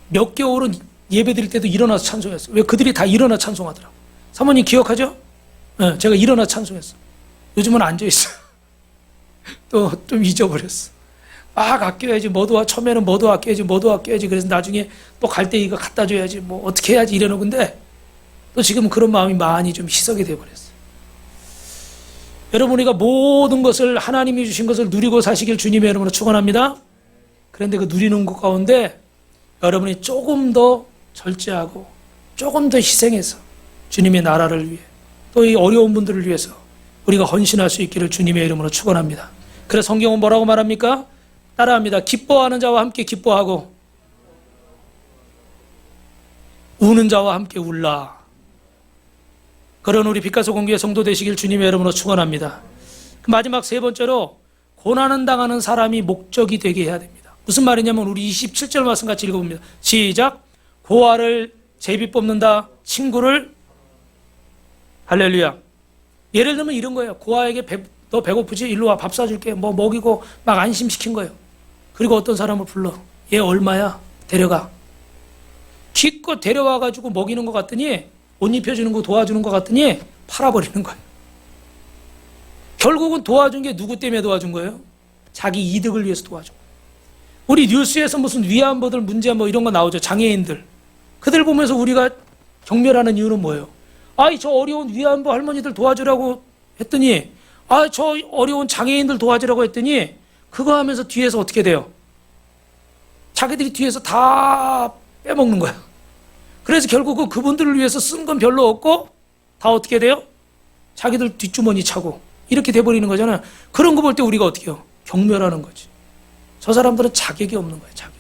몇 개월은 예배 드릴 때도 일어나서 찬송했어요. 왜 그들이 다 일어나 찬송하더라고요. 사모님 기억하죠? 네, 제가 일어나 찬송했어. 요즘은 앉아있어요. 또 좀 잊어버렸어. 막 아껴야지, 처음에는 뭐도 아껴야지. 그래서 나중에 또 갈 때 이거 갖다 줘야지, 뭐 어떻게 해야지 이러는 건데 또 지금은 그런 마음이 많이 좀 희석이 돼버렸어요. 여러분, 우리가 모든 것을 하나님이 주신 것을 누리고 사시길 주님의 이름으로 축원합니다. 그런데 그 누리는 것 가운데 여러분이 조금 더 절제하고 조금 더 희생해서 주님의 나라를 위해 또 이 어려운 분들을 위해서 우리가 헌신할 수 있기를 주님의 이름으로 축원합니다. 그래서 성경은 뭐라고 말합니까? 따라합니다. 기뻐하는 자와 함께 기뻐하고 우는 자와 함께 울라. 그런 우리 빛가서 공교의 성도 되시길 주님의 이름으로 축원합니다. 마지막 세 번째로 고난은 당하는 사람이 목적이 되게 해야 됩니다. 무슨 말이냐면 우리 27절 말씀 같이 읽어봅니다. 시작. 고아를 제비 뽑는다. 친구를 할렐루야. 예를 들면 이런 거예요. 고아에게 너 배고프지? 일로 와. 밥 사줄게. 뭐 먹이고 막 안심시킨 거예요. 그리고 어떤 사람을 불러. 얘 얼마야? 데려가. 기껏 데려와가지고 먹이는 것 같더니 옷 입혀주는 거 도와주는 것 같더니 팔아버리는 거예요. 결국은 도와준 게 누구 때문에 도와준 거예요? 자기 이득을 위해서 도와준 거예요. 우리 뉴스에서 무슨 위안부들 문제 뭐 이런 거 나오죠. 장애인들. 그들 보면서 우리가 경멸하는 이유는 뭐예요? 아이, 저 어려운 위안부 할머니들 도와주라고 했더니, 아, 저 어려운 장애인들 도와주라고 했더니, 그거 하면서 뒤에서 어떻게 돼요? 자기들이 뒤에서 다 빼먹는 거야. 그래서 결국은 그분들을 위해서 쓴 건 별로 없고, 다 어떻게 돼요? 자기들 뒷주머니 차고, 이렇게 돼버리는 거잖아요. 그런 거 볼 때 우리가 어떻게 해요? 경멸하는 거지. 저 사람들은 자격이 없는 거예요, 자격.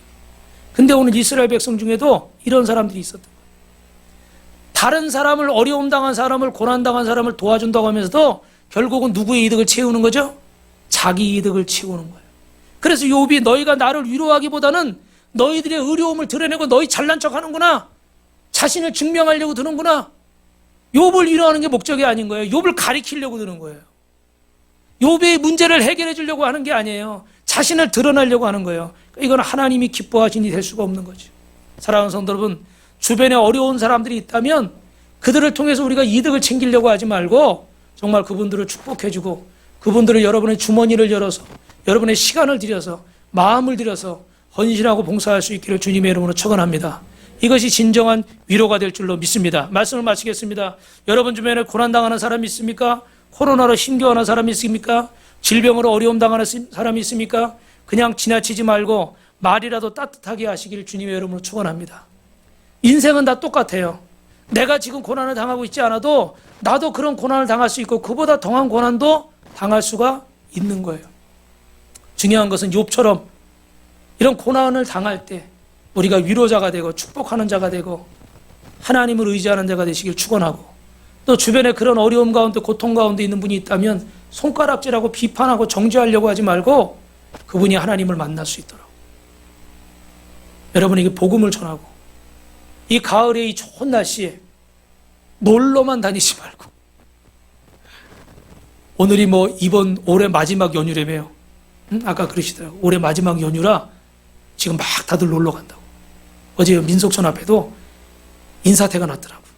근데 오늘 이스라엘 백성 중에도 이런 사람들이 있었던 거예요. 다른 사람을, 어려움 당한 사람을, 고난 당한 사람을 도와준다고 하면서도 결국은 누구의 이득을 채우는 거죠? 자기 이득을 채우는 거예요. 그래서 욥이 너희가 나를 위로하기보다는 너희들의 어려움을 드러내고 너희 잘난 척 하는구나. 자신을 증명하려고 드는구나. 욥을 위로하는 게 목적이 아닌 거예요. 욥을 가리키려고 드는 거예요. 욥의 문제를 해결해 주려고 하는 게 아니에요. 자신을 드러내려고 하는 거예요. 이건 하나님이 기뻐하신 일이 될 수가 없는 거죠. 사랑하는 성도 여러분, 주변에 어려운 사람들이 있다면 그들을 통해서 우리가 이득을 챙기려고 하지 말고 정말 그분들을 축복해주고 그분들을 여러분의 주머니를 열어서 여러분의 시간을 들여서 마음을 들여서 헌신하고 봉사할 수 있기를 주님의 이름으로 축원합니다. 이것이 진정한 위로가 될 줄로 믿습니다. 말씀을 마치겠습니다. 여러분 주변에 고난당하는 사람이 있습니까? 코로나로 힘겨워하는 사람이 있습니까? 질병으로 어려움 당하는 사람이 있습니까? 그냥 지나치지 말고 말이라도 따뜻하게 하시길 주님의 이름으로 축원합니다. 인생은 다 똑같아요. 내가 지금 고난을 당하고 있지 않아도 나도 그런 고난을 당할 수 있고 그보다 더한 고난도 당할 수가 있는 거예요. 중요한 것은 욥처럼 이런 고난을 당할 때 우리가 위로자가 되고 축복하는 자가 되고 하나님을 의지하는 자가 되시길 축원하고 또 주변에 그런 어려움 가운데 고통 가운데 있는 분이 있다면 손가락질하고 비판하고 정죄하려고 하지 말고 그분이 하나님을 만날 수 있도록 여러분에게 복음을 전하고 이 가을의 이 좋은 날씨에 놀러만 다니지 말고 오늘이 뭐 이번 올해 마지막 연휴라며요. 아까 그러시더라고요. 올해 마지막 연휴라 지금 막 다들 놀러 간다고. 어제 민속촌 앞에도 인사태가 났더라고요.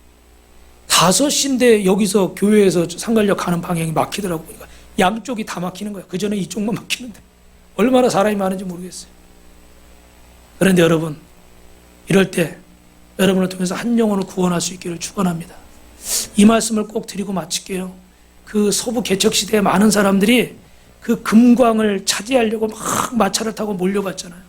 5시인데 여기서 교회에서 상갈역 가는 방향이 막히더라고요. 양쪽이 다 막히는 거예요. 그전에 이쪽만 막히는데 얼마나 사람이 많은지 모르겠어요. 그런데 여러분, 이럴 때 여러분을 통해서 한 영혼을 구원할 수 있기를 축원합니다. 이 말씀을 꼭 드리고 마칠게요. 그 서부 개척 시대에 많은 사람들이 그 금광을 차지하려고 막 마차를 타고 몰려갔잖아요.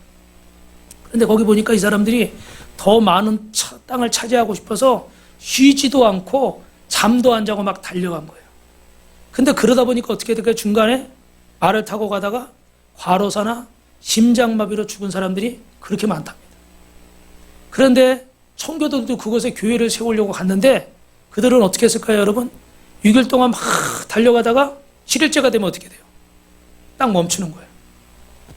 그런데 거기 보니까 이 사람들이 더 많은 땅을 차지하고 싶어서 쉬지도 않고 잠도 안 자고 막 달려간 거예요. 근데 그러다 보니까 어떻게 될까요? 중간에 말을 타고 가다가 과로사나 심장마비로 죽은 사람들이 그렇게 많답니다. 그런데 청교도들도 그곳에 교회를 세우려고 갔는데 그들은 어떻게 했을까요, 여러분? 6일 동안 막 달려가다가 실일제가 되면 어떻게 돼요? 딱 멈추는 거예요.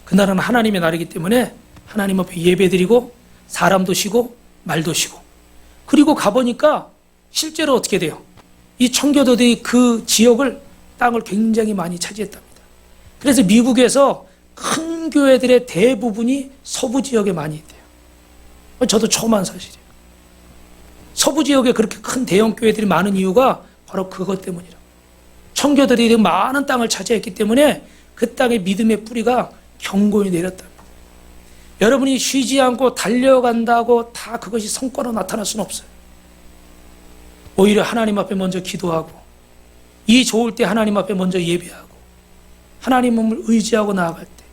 그날은 하나님의 날이기 때문에 하나님 앞에 예배드리고 사람도 쉬고 말도 쉬고, 그리고 가보니까 실제로 어떻게 돼요? 이 청교도들이 그 지역을, 땅을 굉장히 많이 차지했답니다. 그래서 미국에서 큰 교회들의 대부분이 서부 지역에 많이 있대요. 저도 처음 한 사실이에요. 서부 지역에 그렇게 큰 대형 교회들이 많은 이유가 바로 그것 때문이라고. 청교도들이 많은 땅을 차지했기 때문에 그 땅의 믿음의 뿌리가 견고히 내렸다. 여러분이 쉬지 않고 달려간다고 다 그것이 성과로 나타날 수는 없어요. 오히려 하나님 앞에 먼저 기도하고, 이 좋을 때 하나님 앞에 먼저 예배하고, 하나님을 의지하고 나아갈 때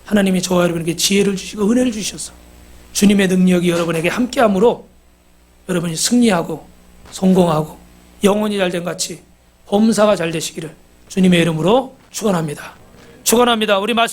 하나님이 저와 여러분에게 지혜를 주시고 은혜를 주셔서 주님의 능력이 여러분에게 함께함으로 여러분이 승리하고 성공하고 영혼이 잘된 같이 범사가 잘 되시기를 주님의 이름으로 축원합니다. 축원합니다. 우리 말씀